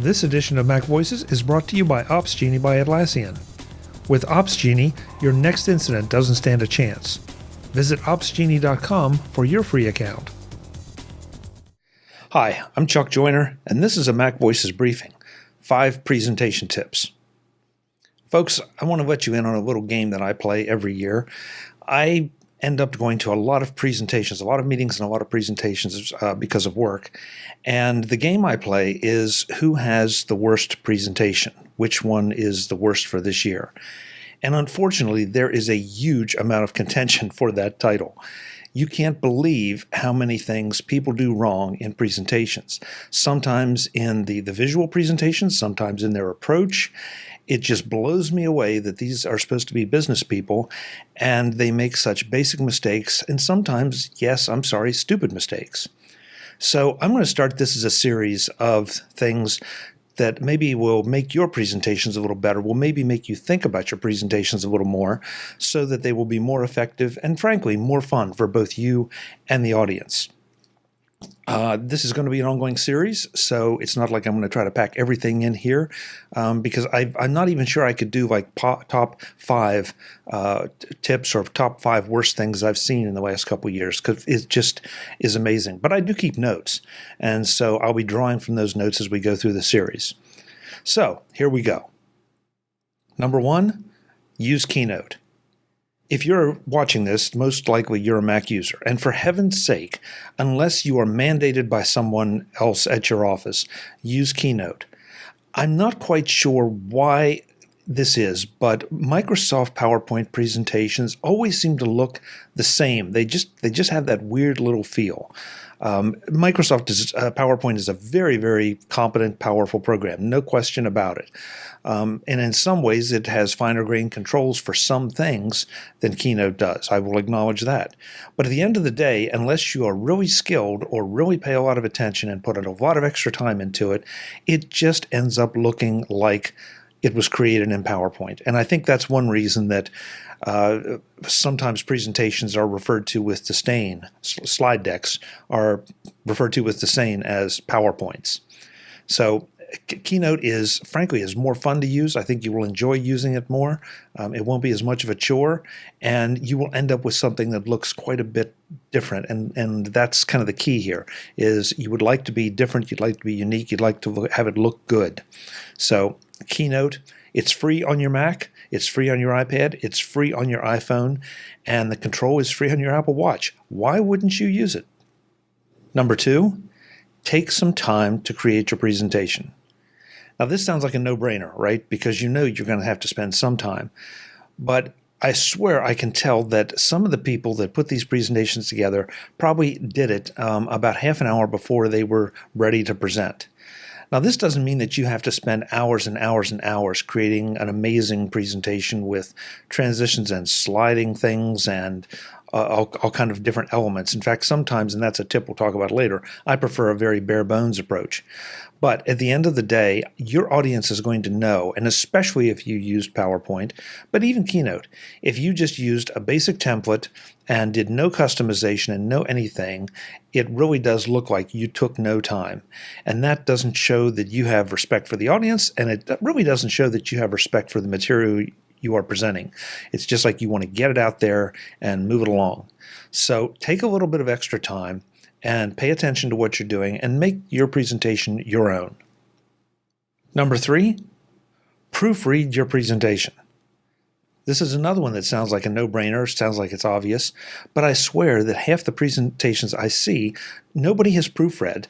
This edition of Mac Voices is brought to you by Opsgenie by Atlassian. With Opsgenie, your next incident doesn't stand a chance. Visit Opsgenie.com for your free account. Hi, I'm Chuck Joyner, and this is a Mac Voices Briefing, 5 presentation tips. Folks, I want to let you in on a little game that I play every year. I end up going to a lot of presentations, a lot of meetings and a lot of presentations because of work. And the game I play is who has the worst presentation? Which one is the worst for this year? And unfortunately, there is a huge amount of contention for that title. You can't believe how many things people do wrong in presentations. Sometimes in the visual presentations, sometimes in their approach. It just blows me away that these are supposed to be business people and they make such basic mistakes and sometimes, yes, I'm sorry, stupid mistakes. So I'm going to start this as a series of things that maybe will make your presentations a little better, will maybe make you think about your presentations a little more so that they will be more effective and frankly more fun for both you and the audience. This is going to be an ongoing series, so it's not like I'm going to try to pack everything in here because I'm not even sure I could do like top 5 tips or top 5 worst things I've seen in the last couple of years because it just is amazing. But I do keep notes, and so I'll be drawing from those notes as we go through the series. So here we go. Number 1, use Keynote. If you're watching this, most likely you're a Mac user. And for heaven's sake, unless you are mandated by someone else at your office, use Keynote. I'm not quite sure why this is, but Microsoft PowerPoint presentations always seem to look the same. They just have that weird little feel. PowerPoint is a very, very competent, powerful program, no question about it. And in some ways, it has finer-grained controls for some things than Keynote does. I will acknowledge that. But at the end of the day, unless you are really skilled or really pay a lot of attention and put a lot of extra time into it, it just ends up looking like it was created in PowerPoint. And I think that's one reason that sometimes presentations are referred to with disdain. Slide decks are referred to with disdain as PowerPoints. So Keynote is, frankly, more fun to use. I think you will enjoy using it more. It won't be as much of a chore, and you will end up with something that looks quite a bit different. And that's kind of the key here, is you would like to be different, you'd like to be unique, you'd like to have it look good. So Keynote, it's free on your Mac, it's free on your iPad, it's free on your iPhone, and the control is free on your Apple Watch. Why wouldn't you use it? Number 2, take some time to create your presentation. Now, this sounds like a no-brainer, right? Because you know you're going to have to spend some time. But I swear I can tell that some of the people that put these presentations together probably did it about half an hour before they were ready to present. Now, this doesn't mean that you have to spend hours and hours and hours creating an amazing presentation with transitions and sliding things and all kind of different elements. In fact, sometimes, and that's a tip we'll talk about later, I prefer a very bare bones approach. But at the end of the day, your audience is going to know, and especially if you used PowerPoint, but even Keynote, if you just used a basic template and did no customization and no anything, it really does look like you took no time. And that doesn't show that you have respect for the audience, and it really doesn't show that you have respect for the material you are presenting. It's just like you want to get it out there and move it along. So take a little bit of extra time and pay attention to what you're doing and make your presentation your own. Number 3, proofread your presentation. This is another one that sounds like a no-brainer, sounds like it's obvious, but I swear that half the presentations I see, nobody has proofread.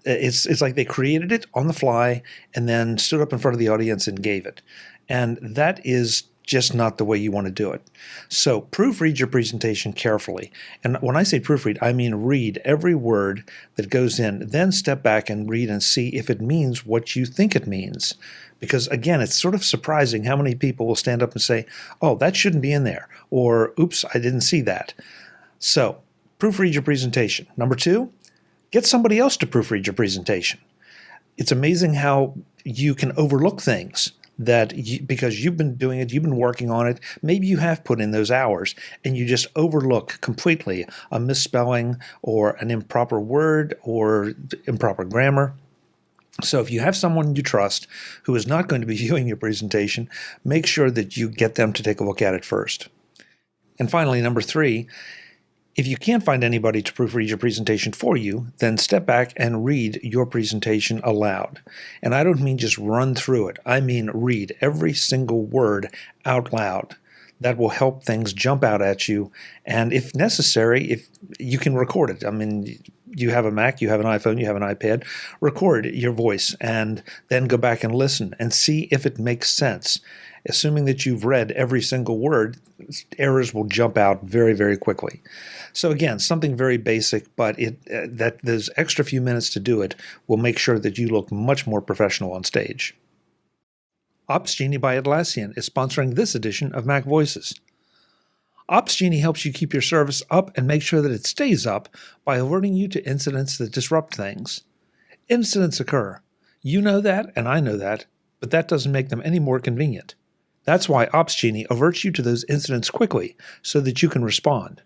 It's like they created it on the fly and then stood up in front of the audience and gave it. And that is just not the way you want to do it. So proofread your presentation carefully. And when I say proofread, I mean read every word that goes in, then step back and read and see if it means what you think it means. Because again, it's sort of surprising how many people will stand up and say, oh, that shouldn't be in there, or oops, I didn't see that. So proofread your presentation. Number 2, get somebody else to proofread your presentation. It's amazing how you can overlook things because you've been doing it, you've been working on it, maybe you have put in those hours, and you just overlook completely a misspelling or an improper word or improper grammar. So if you have someone you trust who is not going to be viewing your presentation, make sure that you get them to take a look at it first. And finally, number 3, if you can't find anybody to proofread your presentation for you, then step back and read your presentation aloud. And I don't mean just run through it. I mean read every single word out loud. That will help things jump out at you. And if necessary, if you can record it. I mean, you have a Mac, you have an iPhone, you have an iPad, record your voice and then go back and listen and see if it makes sense. Assuming that you've read every single word, errors will jump out very, very quickly. So again, something very basic, but that those extra few minutes to do it will make sure that you look much more professional on stage. Opsgenie by Atlassian is sponsoring this edition of Mac Voices. Opsgenie helps you keep your service up and make sure that it stays up by alerting you to incidents that disrupt things. Incidents occur. You know that, and I know that, but that doesn't make them any more convenient. That's why Opsgenie alerts you to those incidents quickly so that you can respond.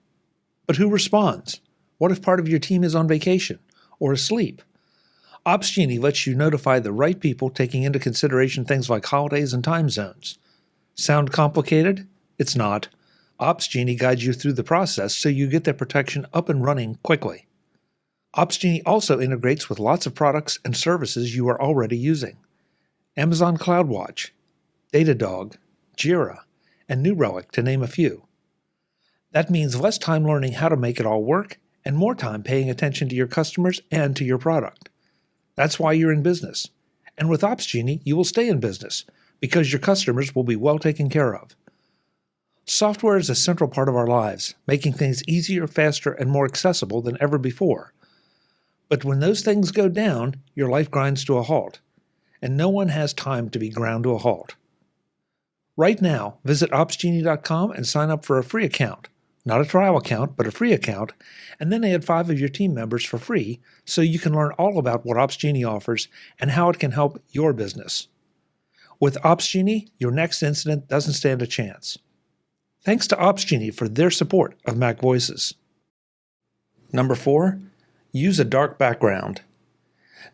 But who responds? What if part of your team is on vacation or asleep? Opsgenie lets you notify the right people, taking into consideration things like holidays and time zones. Sound complicated? It's not. Opsgenie guides you through the process so you get that protection up and running quickly. Opsgenie also integrates with lots of products and services you are already using. Amazon CloudWatch, Datadog, Jira, and New Relic, to name a few. That means less time learning how to make it all work and more time paying attention to your customers and to your product. That's why you're in business. And with Opsgenie, you will stay in business because your customers will be well taken care of. Software is a central part of our lives, making things easier, faster, and more accessible than ever before. But when those things go down, your life grinds to a halt, and no one has time to be ground to a halt. Right now, visit Opsgenie.com and sign up for a free account. Not a trial account, but a free account, and then add 5 of your team members for free so you can learn all about what Opsgenie offers and how it can help your business. With Opsgenie, your next incident doesn't stand a chance. Thanks to Opsgenie for their support of Mac Voices. Number 4, use a dark background.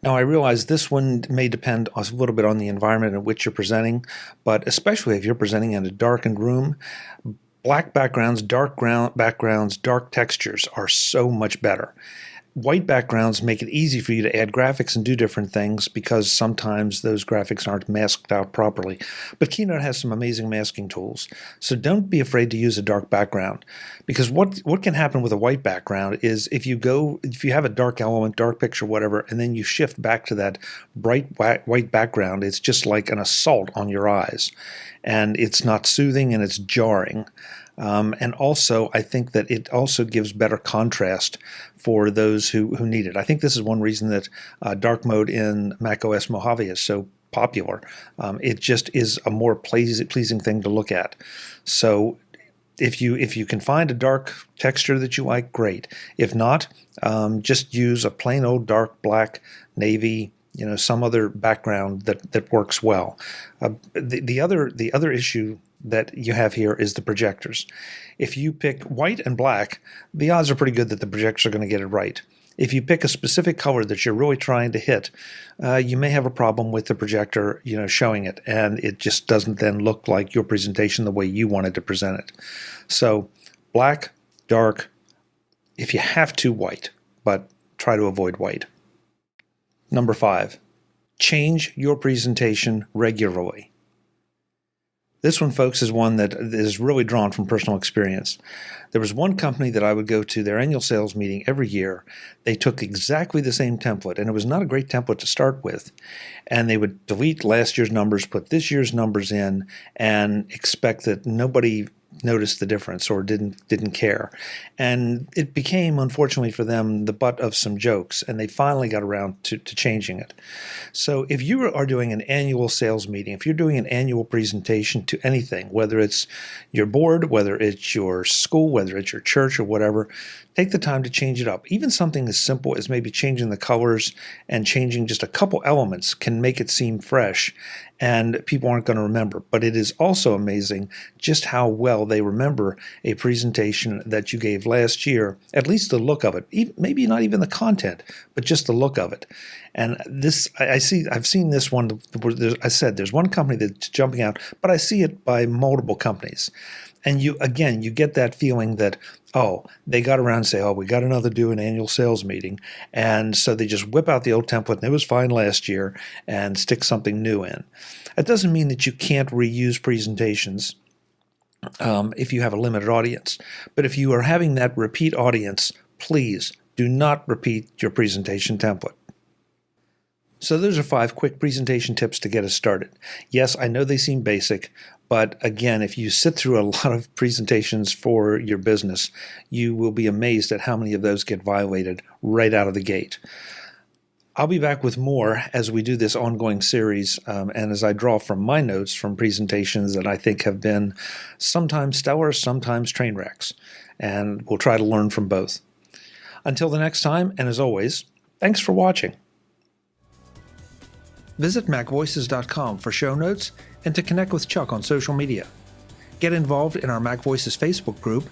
Now, I realize this one may depend a little bit on the environment in which you're presenting, but especially if you're presenting in a darkened room, black backgrounds, backgrounds, dark textures are so much better. White backgrounds make it easy for you to add graphics and do different things because sometimes those graphics aren't masked out properly. But Keynote has some amazing masking tools. So don't be afraid to use a dark background, because what can happen with a white background is if you have a dark element, dark picture, whatever, and then you shift back to that bright white background, it's just like an assault on your eyes. And it's not soothing and it's jarring. And also, I think that it also gives better contrast for those who need it. I think this is one reason that dark mode in macOS Mojave is so popular. It just is a more pleasing thing to look at. So if you can find a dark texture that you like, great. If not, just use a plain old dark black, navy, some other background that works well. The other issue that you have here is the projectors. If you pick white and black, the odds are pretty good that the projectors are going to get it right. If you pick a specific color that you're really trying to hit, you may have a problem with the projector, showing it, and it just doesn't then look like your presentation the way you wanted to present it. So black, dark, if you have to, white, but try to avoid white. Number 5, change your presentation regularly. This one, folks, is one that is really drawn from personal experience. There was one company that I would go to their annual sales meeting every year. They took exactly the same template, and it was not a great template to start with. And they would delete last year's numbers, put this year's numbers in, and expect that nobody noticed the difference or didn't care. And it became, unfortunately for them, the butt of some jokes, and they finally got around to changing it. So if you are doing an annual sales meeting, if you're doing an annual presentation to anything, whether it's your board, whether it's your school, whether it's your church or whatever, take the time to change it up. Even something as simple as maybe changing the colors and changing just a couple elements can make it seem fresh, and people aren't going to remember. But it is also amazing just how well well they remember a presentation that you gave last year, at least the look of it, maybe not even the content, but just the look of it. And this, I've seen this one. I said there's one company that's jumping out, but I see it by multiple companies. And you get that feeling that, oh, they got around and say, oh, we got another do an annual sales meeting. And so they just whip out the old template, and it was fine last year, and stick something new in. It doesn't mean that you can't reuse presentations if you have a limited audience. But if you are having that repeat audience, please do not repeat your presentation template. So those are 5 quick presentation tips to get us started. Yes, I know they seem basic, but again, if you sit through a lot of presentations for your business, you will be amazed at how many of those get violated right out of the gate. I'll be back with more as we do this ongoing series and as I draw from my notes from presentations that I think have been sometimes stellar, sometimes train wrecks. And we'll try to learn from both. Until the next time, and as always, thanks for watching. Visit MacVoices.com for show notes and to connect with Chuck on social media. Get involved in our MacVoices Facebook group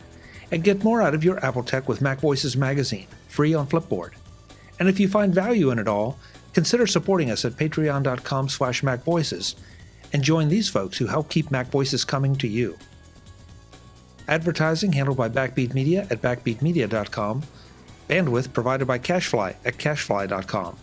and get more out of your Apple tech with MacVoices Magazine, free on Flipboard. And if you find value in it all, consider supporting us at patreon.com/MacVoices and join these folks who help keep MacVoices coming to you. Advertising handled by Backbeat Media at backbeatmedia.com. Bandwidth provided by CashFly at cashfly.com.